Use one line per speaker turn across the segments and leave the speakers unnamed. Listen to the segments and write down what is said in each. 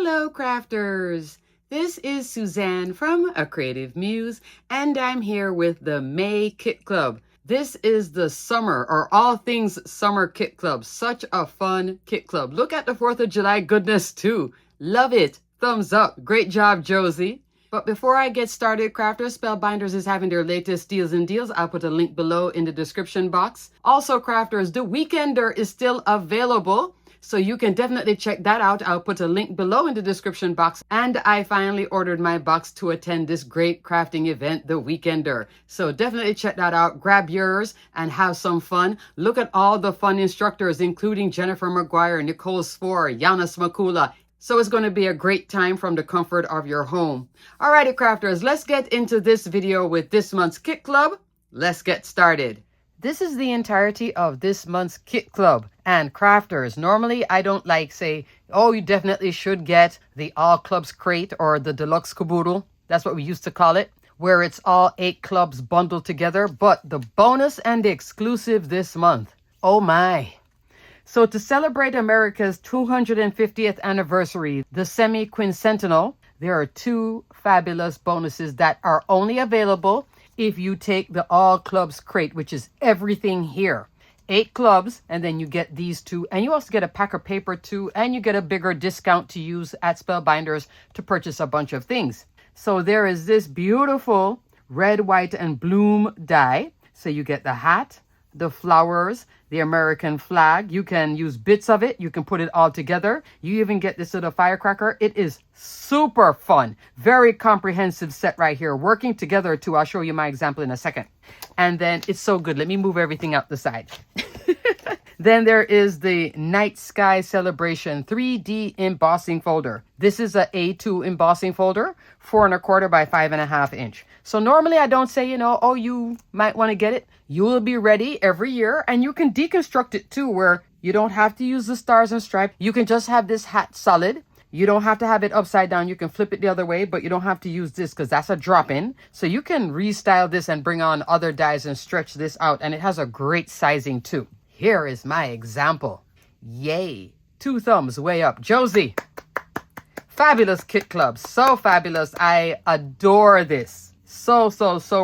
Hello crafters! This is Suzanne from A Creative Muse, and I'm here with the May Kit Club. This is the summer or all things summer kit club. Such a fun kit club. Look at the 4th of July goodness too. Love it. Thumbs up. Great job, Josie. But before I get started, crafters, Spellbinders is having their latest deals and deals. I'll put a link below in the description box. Also, crafters, the Weekender is still available, so you can definitely check that out. I'll put a link below in the description box. And I finally ordered my box to attend this great crafting event, the Weekender. So definitely check that out. Grab yours and have some fun. Look at all the fun instructors, including Jennifer McGuire, Nicole Spohr, Yanis Makula. So it's going to be a great time from the comfort of your home. Alrighty, crafters, let's get into this video with this month's Kit Club. Let's get started. This is the entirety of this month's Kit Club. And crafters, normally I don't say, oh, you definitely should get the All Clubs crate or the Deluxe Caboodle. That's what we used to call it, where it's all 8 clubs bundled together. But the bonus and the exclusive this month, oh my. So to celebrate America's 250th anniversary, the semi-quincentennial, there are 2 fabulous bonuses that are only available if you take the All Clubs crate, which is everything here. 8 clubs, and then you get these 2, and you also get a pack of paper too, and you get a bigger discount to use at Spellbinders to purchase a bunch of things. So there is this beautiful red, white, and bloom die. So you get the hat, the flowers, the American flag. You can use bits of it. You can put it all together. You even get this little firecracker. It is super fun. Very comprehensive set right here. Working together too. I'll show you my example in a second. And then it's so good. Let me move everything out the side. Then there is the Night Sky Celebration 3D embossing folder. This is a A2 embossing folder, 4 1/4 by 5.5 inch. So normally I don't say, oh, you might want to get it. You will be ready every year, and you can deconstruct it too, where you don't have to use the stars and stripes. You can just have this hat solid. You don't have to have it upside down. You can flip it the other way, but you don't have to use this because that's a drop-in. So you can restyle this and bring on other dies and stretch this out, and it has a great sizing too. Here is my example. Yay. 2 thumbs way up. Josie. Fabulous Kit Club. So fabulous. I adore this. So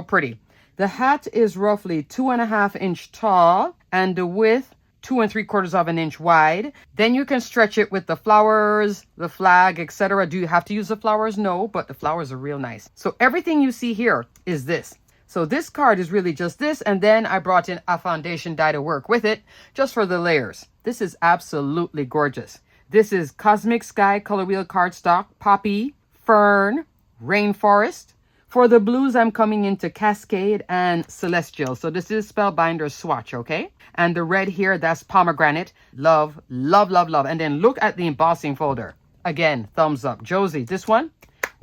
pretty. The hat is roughly 2.5 inch tall and the width 2 3/4 inch wide. Then you can stretch it with the flowers, the flag, etc. Do you have to use the flowers? No, but the flowers are real nice. So everything you see here is this. So this card is really just this, and then I brought in a foundation die to work with it, just for the layers. This is absolutely gorgeous. This is Cosmic Sky Color Wheel cardstock, Poppy, Fern, Rainforest. For the blues, I'm coming into Cascade and Celestial. So this is Spellbinders swatch, okay? And the red here, that's Pomegranate. Love, love, love, love. And then look at the embossing folder. Again, thumbs up. Josie, this one,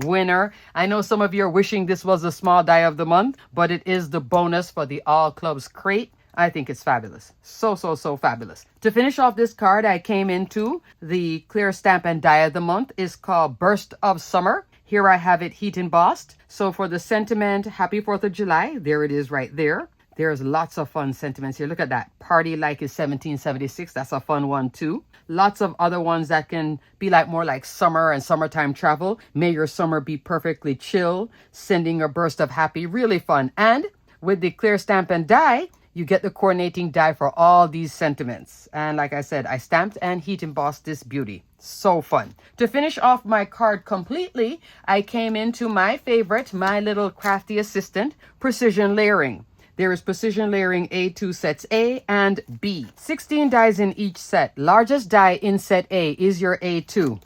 winner. I know some of you are wishing this was a small die of the month, but it is the bonus for the All Clubs crate. I think it's fabulous. So fabulous. To finish off this card, I came into the clear stamp and die of the month. It's called Burst of Summer. Here I have it heat embossed. So for the sentiment, happy 4th of July, there it is right there. There's lots of fun sentiments here. Look at that. Party like is 1776. That's a fun one too. Lots of other ones that can be more like summer and summertime travel. May your summer be perfectly chill. Sending a burst of happy. Really fun. And with the clear stamp and die, you get the coordinating die for all these sentiments. And like I said, I stamped and heat embossed this beauty. So fun. To finish off my card completely, I came into my favorite, my little crafty assistant, precision layering. There is precision layering A2 sets A and B. 16 dies in each set. Largest die in set A is your A2.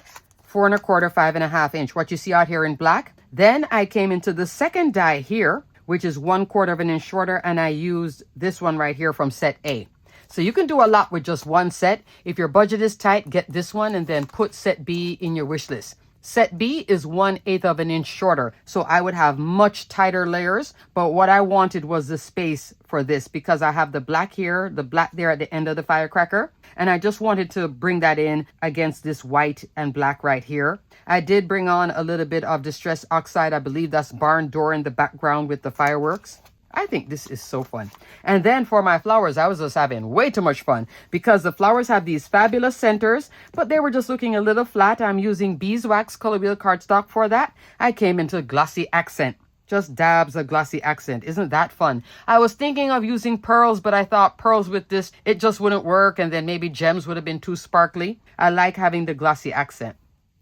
4 1/4, 5.5 inch. What you see out here in black. Then I came into the second die here, which is 1/4 inch shorter, and I used this one right here from set A. So you can do a lot with just one set. If your budget is tight, get this one and then put set B in your wish list. Set B is 1/8 inch shorter, so I would have much tighter layers, but what I wanted was the space for this because I have the black here, the black there at the end of the firecracker, and I just wanted to bring that in against this white and black right here. I did bring on a little bit of Distress Oxide. I believe that's barn door in the background with the fireworks. I think this is so fun. And then for my flowers, I was just having way too much fun because the flowers have these fabulous centers, but they were just looking a little flat. I'm using beeswax color wheel cardstock for that. I came into glossy accent. Just dabs a glossy accent. Isn't that fun? I was thinking of using pearls, but I thought pearls with this, it just wouldn't work. And then maybe gems would have been too sparkly. I like having the glossy accent.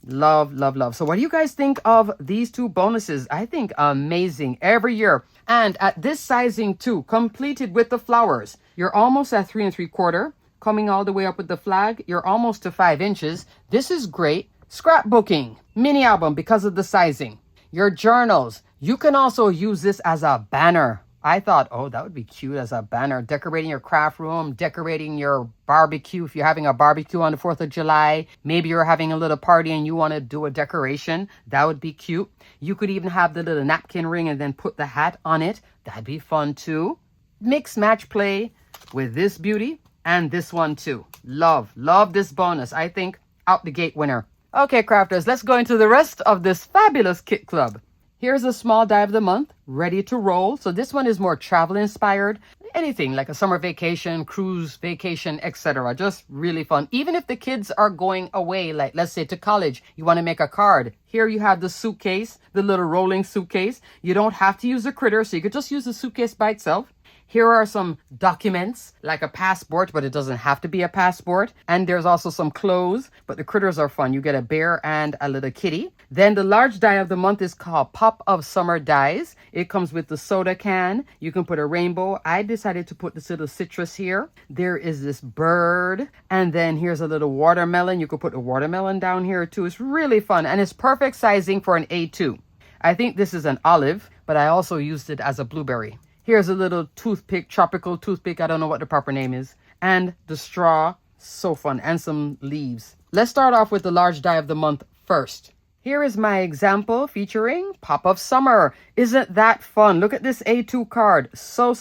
Love, love, love. So what do you guys think of these two bonuses? I think amazing every year. And at this sizing too, completed with the flowers, you're almost at 3 3/4, coming all the way up with the flag. You're almost to 5 inches. This is great. Scrapbooking, mini album because of the sizing. Your journals, you can also use this as a banner. I thought, oh, that would be cute as a banner. Decorating your craft room, decorating your barbecue. If you're having a barbecue on the 4th of July, maybe you're having a little party and you want to do a decoration. That would be cute. You could even have the little napkin ring and then put the hat on it. That'd be fun too. Mix, match, play with this beauty and this one too. Love, love this bonus. I think out the gate winner. Okay, crafters, let's go into the rest of this fabulous kit club. Here's a small die of the month, ready to roll. So this one is more travel inspired. Anything like a summer vacation, cruise vacation, etc. Just really fun. Even if the kids are going away, like let's say to college, you want to make a card. Here you have the suitcase, the little rolling suitcase. You don't have to use a critter, so you could just use the suitcase by itself. Here are some documents, like a passport, but it doesn't have to be a passport. And there's also some clothes, but the critters are fun. You get a bear and a little kitty. Then the large die of the month is called Pop of Summer Dies. It comes with the soda can. You can put a rainbow. I decided to put this little citrus here. There is this bird. And then here's a little watermelon. You could put a watermelon down here too. It's really fun. And it's perfect sizing for an A2. I think this is an olive, but I also used it as a blueberry. Here's a little toothpick, tropical toothpick. I don't know what the proper name is. And the straw, so fun. And some leaves. Let's start off with the large die of the month first. Here is my example featuring Pop of Summer. Isn't that fun? Look at this A2 card. So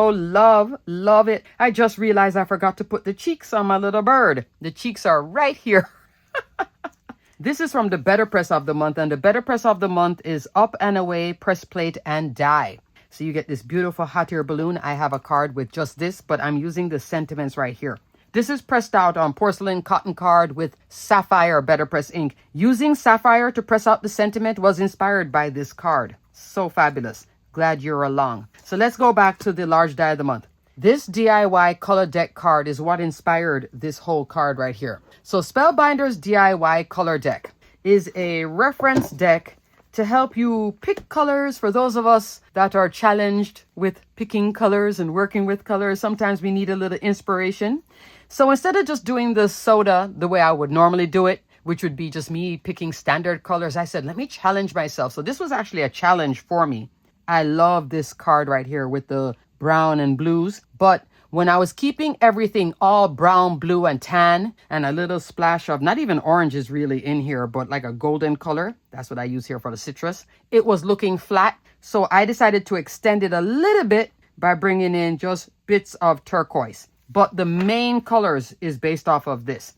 love it. I just realized I forgot to put the cheeks on my little bird. The cheeks are right here. This is from the Better Press of the month. And the Better Press of the month is Up and Away, Press Plate, and Die. So you get this beautiful hot air balloon. I have a card with just this, but I'm using the sentiments right here. This is pressed out on porcelain cotton card with sapphire Better Press ink. Using sapphire to press out the sentiment was inspired by this card. So fabulous. Glad you're along. So let's go back to the large die of the month. This DIY color deck card is what inspired this whole card right here. So Spellbinders DIY color deck is a reference deck to help you pick colors. For those of us that are challenged with picking colors and working with colors, sometimes we need a little inspiration. So instead of just doing the soda the way I would normally do it, which would be just me picking standard colors, I said, let me challenge myself. So this was actually a challenge for me. I love this card right here with the brown and blues. But when I was keeping everything all brown, blue, and tan, and a little splash of, not even orange is really in here, but like a golden color, that's what I use here for the citrus, it was looking flat. So I decided to extend it a little bit by bringing in just bits of turquoise. But the main colors is based off of this.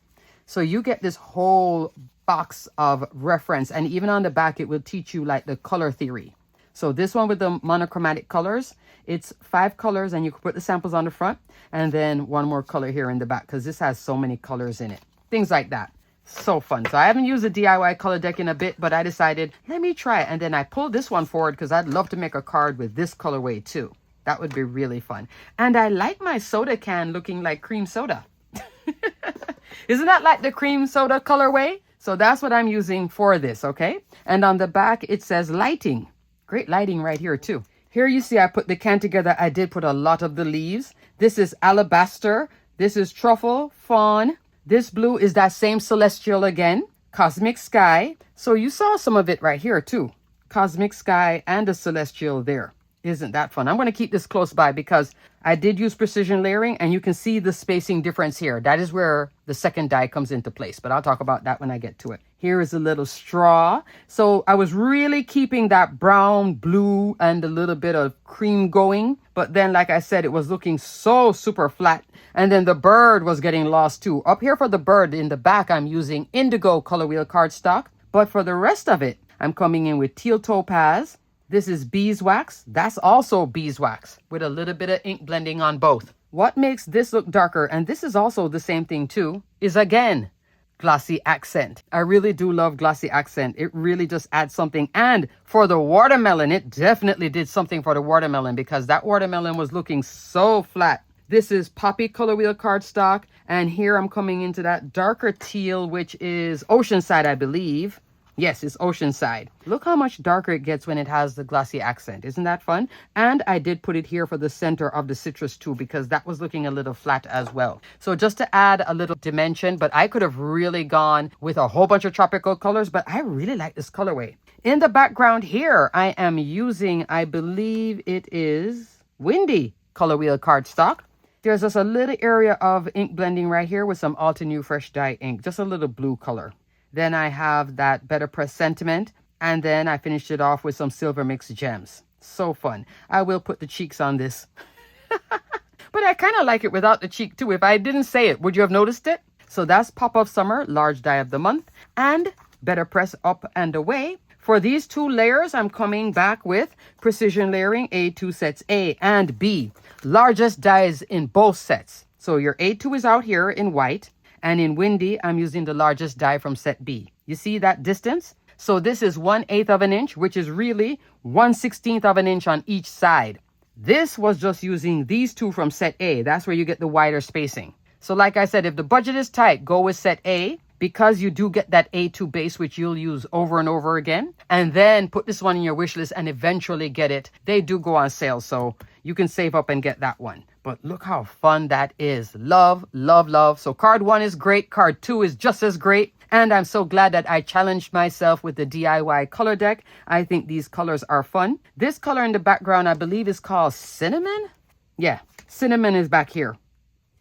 So you get this whole box of reference, and even on the back, it will teach you like the color theory. So this one with the monochromatic colors, it's 5 colors, and you can put the samples on the front, and then one more color here in the back, because this has so many colors in it. Things like that. So fun. So I haven't used a DIY color deck in a bit, but I decided, let me try it. And then I pulled this one forward because I'd love to make a card with this colorway too. That would be really fun. And I like my soda can looking like cream soda. Isn't that like the cream soda colorway? So that's what I'm using for this, okay? And on the back, it says lighting. Great lighting right here too. Here you see I put the can together. I did put a lot of the leaves. This is alabaster. This is truffle, fawn. This blue is that same celestial again, cosmic sky. So you saw some of it right here too. Cosmic sky and the celestial there. Isn't that fun? I'm going to keep this close by because I did use precision layering, and you can see the spacing difference here. That is where the second die comes into place, but I'll talk about that when I get to it. Here is a little straw. So I was really keeping that brown, blue, and a little bit of cream going. But then, like I said, it was looking so super flat. And then the bird was getting lost too. Up here for the bird in the back, I'm using indigo color wheel cardstock. But for the rest of it, I'm coming in with teal topaz. This is beeswax. That's also beeswax with a little bit of ink blending on both. What makes this look darker, and this is also the same thing too, is again, glossy accent. I really do love glossy accent. It really just adds something. And for the watermelon, it definitely did something for the watermelon because that watermelon was looking so flat. This is Poppy Color Wheel cardstock. And here I'm coming into that darker teal, which is Oceanside, I believe. Yes, it's Oceanside. Look how much darker it gets when it has the glossy accent. Isn't that fun? And I did put it here for the center of the citrus too, because that was looking a little flat as well. So just to add a little dimension, but I could have really gone with a whole bunch of tropical colors, but I really like this colorway. In the background here, I am using, I believe it is Windy Color Wheel cardstock. There's just a little area of ink blending right here with some Alta New Fresh Dye ink, just a little blue color. Then I have that Better Press Sentiment. And then I finished it off with some Silver Mix Gems. So fun. I will put the cheeks on this. But I kind of like it without the cheek too. If I didn't say it, would you have noticed it? So that's Pop of Summer, Large Die of the Month. And Better Press Up and Away. For these two layers, I'm coming back with Precision Layering A2 sets A and B. Largest dies in both sets. So your A2 is out here in white. And in Windy, I'm using the largest die from set B. You see that distance? So this is 1/8 of an inch, which is really 1/16 of an inch on each side. This was just using these two from set A. That's where you get the wider spacing. So like I said, if the budget is tight, go with set A because you do get that A2 base, which you'll use over and over again. And then put this one in your wish list and eventually get it. They do go on sale, so you can save up and get that one. But look how fun that is. Love, love, love. So card 1 is great. Card 2 is just as great. And I'm so glad that I challenged myself with the DIY color deck. I think these colors are fun. This color in the background, I believe is called Cinnamon. Yeah, Cinnamon is back here.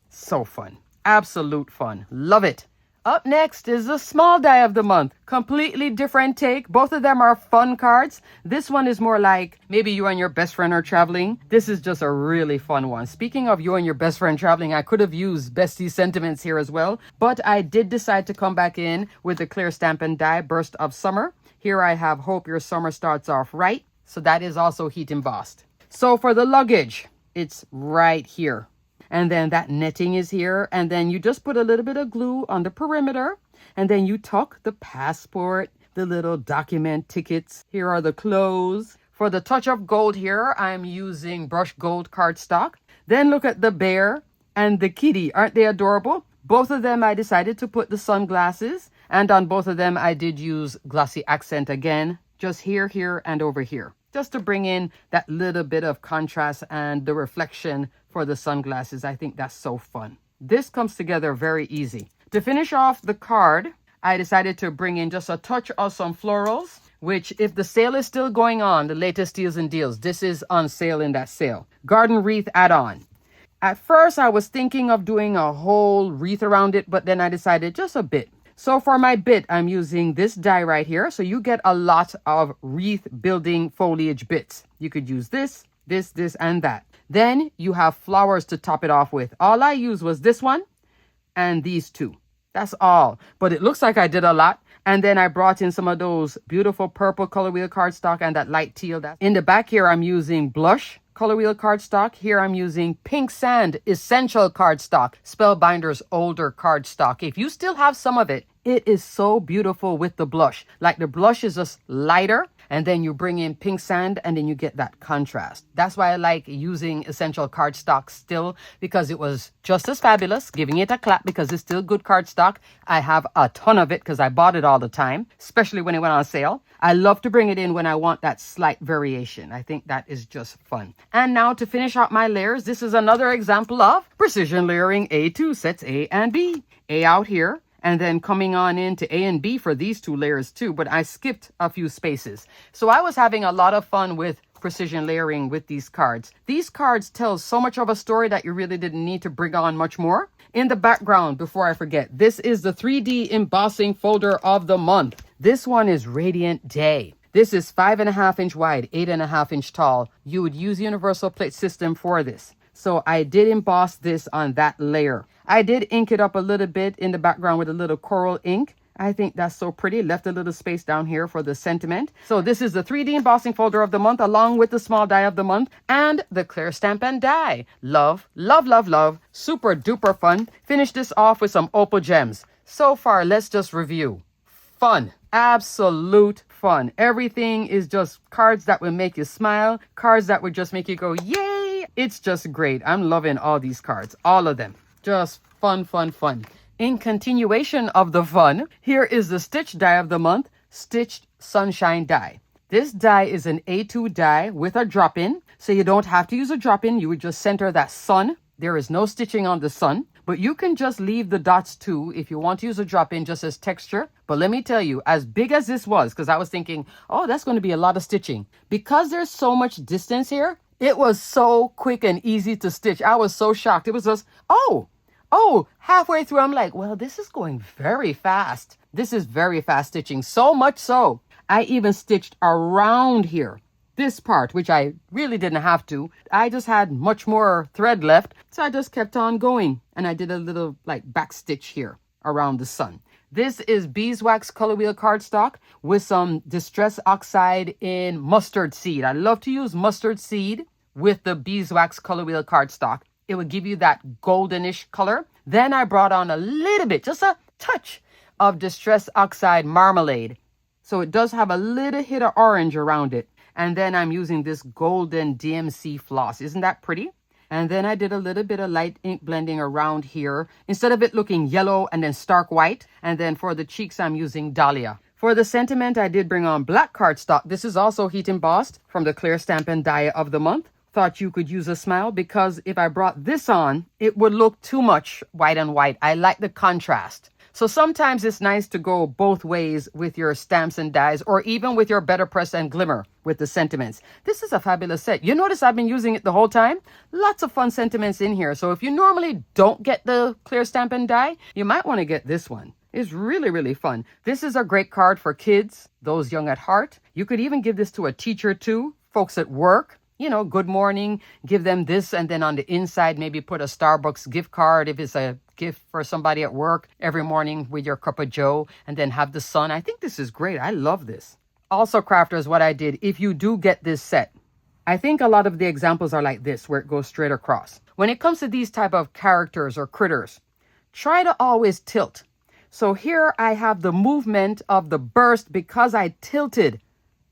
So fun. Absolute fun. Love it. Up next is the small die of the month. Completely different take. Both of them are fun cards. This one is more like maybe you and your best friend are traveling. This is just a really fun one. Speaking of you and your best friend traveling, I could have used Bestie Sentiments here as well. But I did decide to come back in with the clear Stampin' Die Burst of Summer. Here I have Hope Your Summer Starts Off Right. So that is also heat embossed. So for the luggage, it's right here. And then that netting is here. And then you just put a little bit of glue on the perimeter. And then you tuck the passport, the little document tickets. Here are the clothes. For the touch of gold here, I'm using Brush Gold cardstock. Then look at the bear and the kitty. Aren't they adorable? Both of them I decided to put the sunglasses. And on both of them I did use glossy accent again. Just here, here, and over here. Just to bring in that little bit of contrast and the reflection for the sunglasses. I think that's so fun. This comes together very easy. To finish off the card, I decided to bring in just a touch of some florals, which if the sale is still going on, the latest deals and deals, this is on sale in that sale. Garden wreath add-on. At first, I was thinking of doing a whole wreath around it, but then I decided just a bit. So for my bit, I'm using this die right here. So you get a lot of wreath building foliage bits. You could use this, this, and that. Then you have flowers to top it off with. All I used was this one and these two. That's all. But it looks like I did a lot. And then I brought in some of those beautiful purple color wheel cardstock and that light teal. In the back here, I'm using blush color wheel cardstock. Here I'm using Pink Sand Essential cardstock, Spellbinders older cardstock. If you still have some of it, it is so beautiful with the blush. Like the blush is just lighter. And then you bring in pink sand and then you get that contrast. That's why I like using essential cardstock still, because it was just as fabulous. Giving it a clap because it's still good cardstock. I have a ton of it because I bought it all the time, especially when it went on sale. I love to bring it in when I want that slight variation. I think that is just fun. And now to finish out my layers, this is another example of precision layering A2 sets A and B. A out here. And then coming on into A and B for these two layers too, but I skipped a few spaces. So I was having a lot of fun with precision layering with these cards. These cards tell so much of a story that you really didn't need to bring on much more. In the background, before I forget, this is the 3D embossing folder of the month. This one is Radiant Day. This is 5.5 inch wide, 8.5 inch tall. You would use Universal Plate System for this. So I did emboss this on that layer. I did ink it up a little bit in the background with a little coral ink. I think that's so pretty. Left a little space down here for the sentiment. So this is the 3D embossing folder of the month, along with the small die of the month and the clear stamp and die. Love, love, love, love. Super duper fun. Finish this off with some opal gems. So far, let's just review. Fun. Absolute fun. Everything is just cards that will make you smile. Cards that would just make you go, yay. It's just great. I'm loving all these cards. All of them. Just fun, fun, fun. In continuation of the fun, here is the stitch die of the month, Stitched Sunshine die. This die is an A2 die with a drop-in, so you don't have to use a drop-in. You would just center that sun. There is no stitching on the sun, but you can just leave the dots too if you want to use a drop-in just as texture. But let me tell you, as big as this was, because I was thinking, oh, that's going to be a lot of stitching. Because there's so much distance here, it was so quick and easy to stitch. I was so shocked. It was just, oh, halfway through, I'm like, well, this is going very fast. This is very fast stitching. So much so, I even stitched around here. This part, which I really didn't have to. I just had much more thread left. So I just kept on going. And I did a little like back stitch here around the sun. This is beeswax color wheel cardstock with some Distress Oxide in mustard seed. I love to use mustard seed with the beeswax color wheel cardstock. It would give you that goldenish color. Then I brought on a little bit, just a touch of Distress Oxide Marmalade. So it does have a little hit of orange around it. And then I'm using this golden DMC floss. Isn't that pretty? And then I did a little bit of light ink blending around here. Instead of it looking yellow and then stark white. And then for the cheeks, I'm using Dahlia. For the sentiment, I did bring on black cardstock. This is also heat embossed from the clear stamp and die of the month. Thought you could use a smile because if I brought this on, it would look too much white and white. I like the contrast. So sometimes it's nice to go both ways with your stamps and dies or even with your Better Press and Glimmer with the sentiments. This is a fabulous set. You notice I've been using it the whole time. Lots of fun sentiments in here. So if you normally don't get the clear stamp and die, you might want to get this one. It's really, really fun. This is a great card for kids, those young at heart. You could even give this to a teacher too, folks at work. You know, good morning, give them this, and then on the inside, maybe put a Starbucks gift card if it's a gift for somebody at work every morning with your cup of joe, and then have the sun. I think this is great. I love this. Also, crafters, what I did, if you do get this set, I think a lot of the examples are like this, where it goes straight across. When it comes to these type of characters or critters, try to always tilt. So here I have the movement of the burst because I tilted.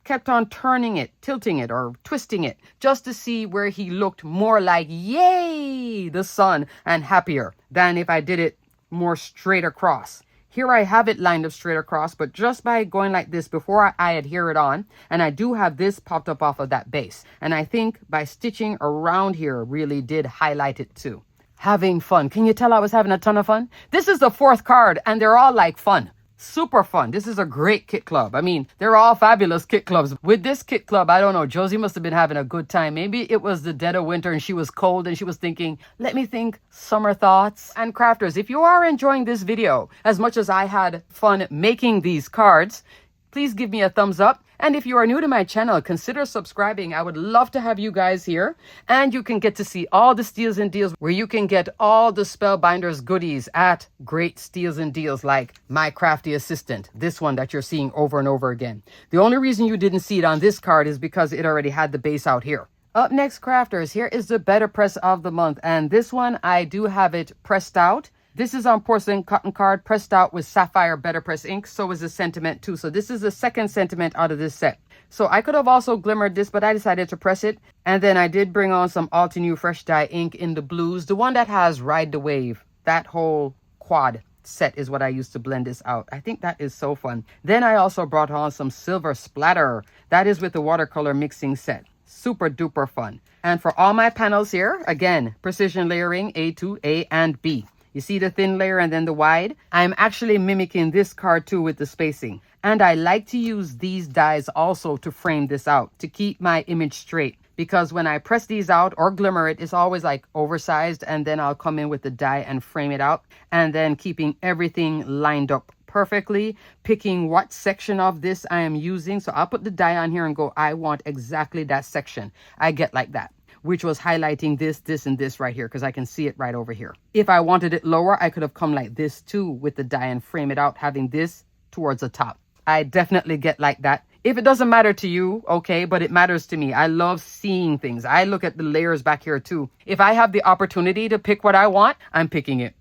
Kept on turning it, tilting it, or twisting it, just to see where he looked more like, yay, the sun, and happier than if I did it more straight across. Here I have it lined up straight across, but just by going like this before I adhere it on, and I do have this popped up off of that base. And I think by stitching around here really did highlight it too. Having fun. Can you tell I was having a ton of fun? This is the 4th card, and they're all like fun. Super fun. This is a great kit club. I mean, they're all fabulous kit clubs. With this kit club, I don't know, Josie must have been having a good time. Maybe it was the dead of winter and she was cold and she was thinking, let me think summer thoughts. And crafters, if you are enjoying this video as much as I had fun making these cards, please give me a thumbs up. And if you are new to my channel, consider subscribing. I would love to have you guys here. And you can get to see all the steals and deals where you can get all the Spellbinders goodies at great steals and deals like My Crafty Assistant, this one that you're seeing over and over again. The only reason you didn't see it on this card is because it already had the base out here. Up next, crafters, here is the Better Press of the month. And this one, I do have it pressed out. This is on porcelain cotton card, pressed out with sapphire Better Press ink. So is the sentiment too. So this is the second sentiment out of this set. So I could have also glimmered this, but I decided to press it. And then I did bring on some Altenew Fresh Dye ink in the blues. The one that has Ride the Wave. That whole quad set is what I used to blend this out. I think that is so fun. Then I also brought on some Silver Splatter. That is with the watercolor mixing set. Super duper fun. And for all my panels here, again, precision layering A2, A, and B. You see the thin layer and then the wide? I'm actually mimicking this card too with the spacing. And I like to use these dies also to frame this out, to keep my image straight. Because when I press these out or glimmer it, it's always like oversized. And then I'll come in with the die and frame it out. And then keeping everything lined up perfectly, picking what section of this I am using. So I'll put the die on here and go, I want exactly that section. I get like that, which was highlighting this, this, and this right here, because I can see it right over here. If I wanted it lower, I could have come like this too with the die and frame it out, having this towards the top. I definitely get like that. If it doesn't matter to you, okay, but it matters to me. I love seeing things. I look at the layers back here too. If I have the opportunity to pick what I want, I'm picking it.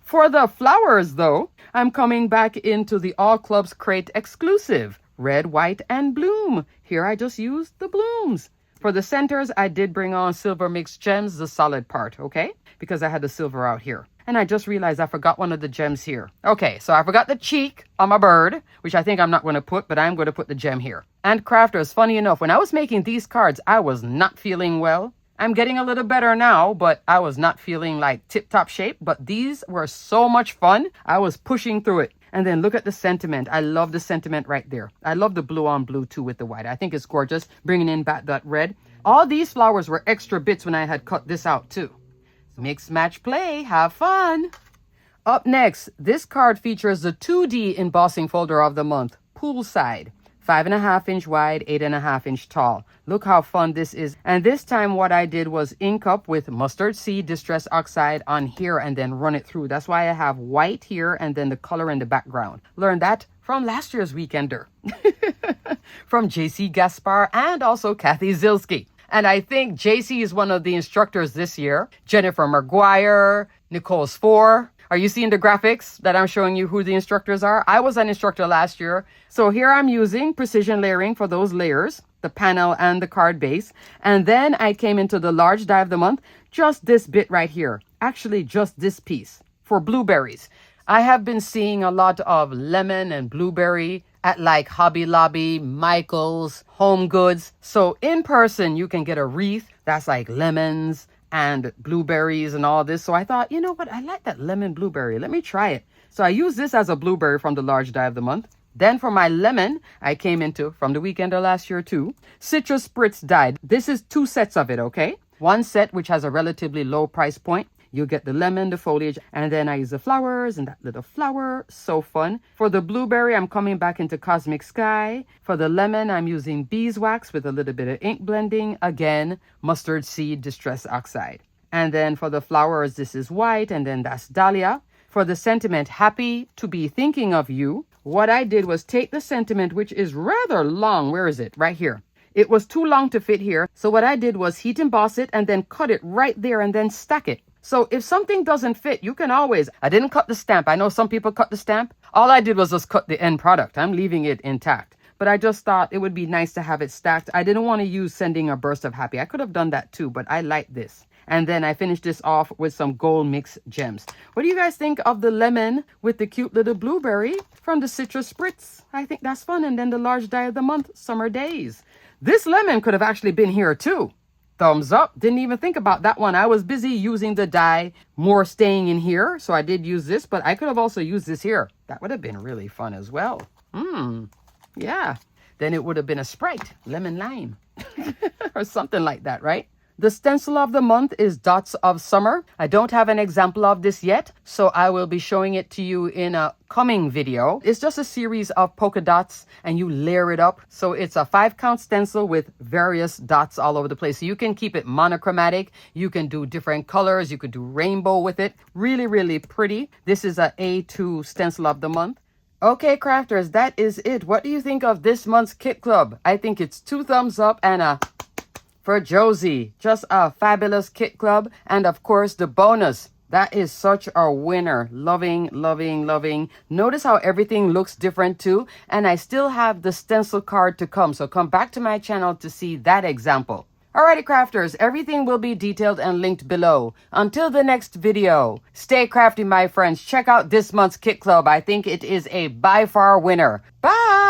For the flowers though, I'm coming back into the All Clubs Crate exclusive. Red, white, and bloom. Here I just used the blooms. For the centers, I did bring on silver mixed gems, the solid part, okay? Because I had the silver out here. And I just realized I forgot one of the gems here. Okay, so I forgot the cheek on my bird, which I think I'm not going to put, but I'm going to put the gem here. And crafters, funny enough, when I was making these cards, I was not feeling well. I'm getting a little better now, but I was not feeling like tip-top shape. But these were so much fun. I was pushing through it. And then look at the sentiment. I love the sentiment right there. I love the blue on blue too with the white. I think it's gorgeous, bringing in back that red. All these flowers were extra bits when I had cut this out too. Mix, match, play. Have fun. Up next, this card features the 2D embossing folder of the month, Poolside. 5.5-inch wide, 8.5-inch tall. Look how fun this is. And this time what I did was ink up with mustard seed distress oxide on here and then run it through. That's why I have white here and then the color in the background. Learned that from last year's Weekender. From JC Gaspar and also Kathy Zilski. And I think JC is one of the instructors this year. Jennifer McGuire, Nicole Spohr. Are you seeing the graphics that I'm showing you who the instructors are? I was an instructor last year. So here I'm using precision layering for those layers, the panel and the card base. And then I came into the large die of the month, just this bit right here. Actually, just this piece for blueberries. I have been seeing a lot of lemon and blueberry at like Hobby Lobby, Michael's, Home Goods. So in person, you can get a wreath that's like lemons and blueberries and all this. So I thought, you know what? I like that lemon blueberry. Let me try it. So I use this as a blueberry from the large die of the month. Then for my lemon, I came into, from the Weekender last year too, Citrus Spritz die. This is 2 sets of it, okay? One set, which has a relatively low price point. You get the lemon, the foliage, and then I use the flowers and that little flower. So fun. For the blueberry, I'm coming back into Cosmic Sky. For the lemon, I'm using beeswax with a little bit of ink blending. Again, mustard seed distress oxide. And then for the flowers, this is white, and then that's Dahlia. For the sentiment, happy to be thinking of you. What I did was take the sentiment, which is rather long. Where is it? Right here. It was too long to fit here. So what I did was heat emboss it and then cut it right there and then stack it. So if something doesn't fit, you can always, I didn't cut the stamp. I know some people cut the stamp. All I did was just cut the end product. I'm leaving it intact. But I just thought it would be nice to have it stacked. I didn't want to use sending a burst of happy. I could have done that too, but I like this. And then I finished this off with some gold mix gems. What do you guys think of the lemon with the cute little blueberry from the Citrus Spritz? I think that's fun. And then the large die of the month, Summer Days. This lemon could have actually been here too. Thumbs up. Didn't even think about that one. I was busy using the die, more staying in here. So I did use this, but I could have also used this here. That would have been really fun as well. Yeah. Then it would have been a Sprite, lemon lime, or something like that, right? The stencil of the month is Dots of Summer. I don't have an example of this yet, so I will be showing it to you in a coming video. It's just a series of polka dots and you layer it up. So it's a 5-count stencil with various dots all over the place. So you can keep it monochromatic. You can do different colors. You could do rainbow with it. Really, really pretty. This is a A2 stencil of the month. Okay, crafters, that is it. What do you think of this month's Kit Club? I think it's 2 thumbs up and a for Josie. Just a fabulous Kit Club. And of course, the bonus. That is such a winner. Loving, loving, loving. Notice how everything looks different too. And I still have the stencil card to come. So come back to my channel to see that example. Alrighty, crafters, everything will be detailed and linked below. Until the next video, stay crafty, my friends. Check out this month's Kit Club. I think it is a by far winner. Bye!